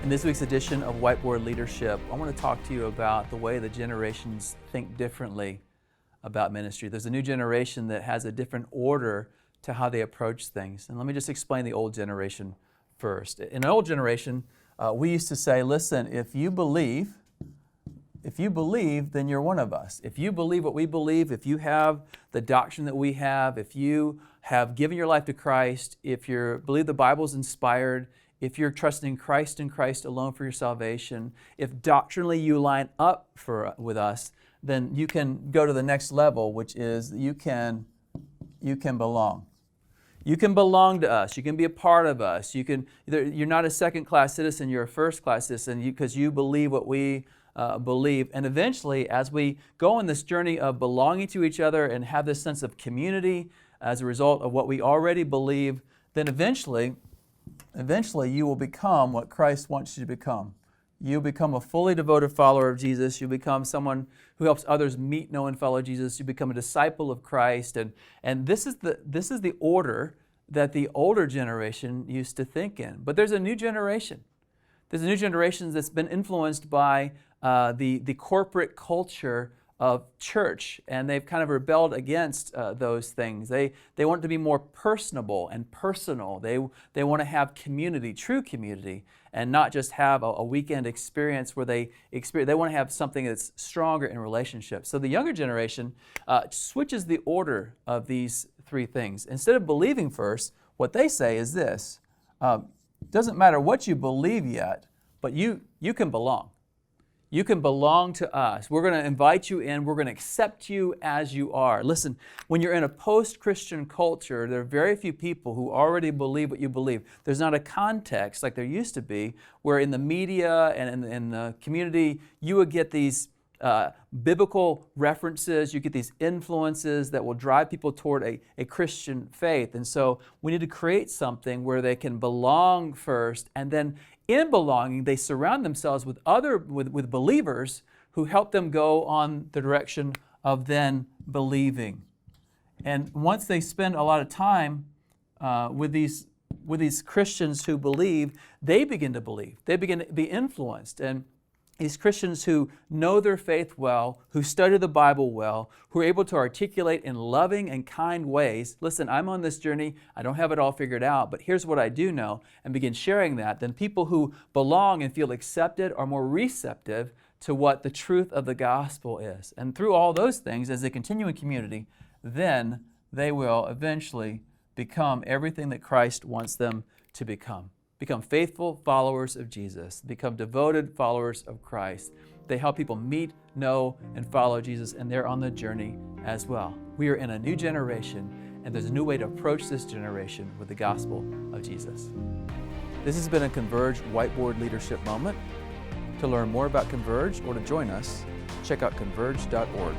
In this week's edition of Whiteboard Leadership, I want to talk to you about the way the generations think differently about ministry. There's a new generation that has a different order to how they approach things. And let me just explain the old generation first. In an old generation, we used to say, listen, if you believe, then you're one of us. If you believe what we believe, if you have the doctrine that we have, if you have given your life to Christ, if you believe the Bible's inspired, if you're trusting Christ and Christ alone for your salvation, if doctrinally you line up with us, then you can go to the next level, which is you can belong. You can belong to us. You can be a part of us. You're not a second-class citizen, you're a first-class citizen because you believe what we believe. And eventually, as we go on this journey of belonging to each other and have this sense of community as a result of what we already believe, then eventually you will become what Christ wants you to become. You become a fully devoted follower of Jesus. You become someone who helps others meet, know, and follow Jesus. You become a disciple of Christ. And this is the order that the older generation used to think in. But there's a new generation. There's a new generation that's been influenced by the corporate culture of church, and they've kind of rebelled against those things. They want it to be more personable and personal. They want to have community, true community, and not just have a weekend experience where they want to have something that's stronger in relationships. So the younger generation switches the order of these three things. Instead of believing first, what they say is this: doesn't matter what you believe yet, but you can belong. You can belong to us. We're going to invite you in. We're going to accept you as you are. Listen, when you're in a post-Christian culture, there are very few people who already believe what you believe. There's not a context like there used to be where in the media and in the community you would get these biblical references, you get these influences that will drive people toward a Christian faith. And so we need to create something where they can belong first, and then in belonging, they surround themselves with with believers who help them go on the direction of then believing. And once they spend a lot of time with these Christians who believe, they begin to believe. They begin to be influenced. And these Christians who know their faith well, who study the Bible well, who are able to articulate in loving and kind ways, listen, I'm on this journey, I don't have it all figured out, but here's what I do know, and begin sharing that, then people who belong and feel accepted are more receptive to what the truth of the gospel is. And through all those things, as they continue in community, then they will eventually become everything that Christ wants them to become. Become faithful followers of Jesus, become devoted followers of Christ. They help people meet, know, and follow Jesus, and they're on the journey as well. We are in a new generation, and there's a new way to approach this generation with the gospel of Jesus. This has been a Converge Whiteboard Leadership Moment. To learn more about Converge or to join us, check out converge.org.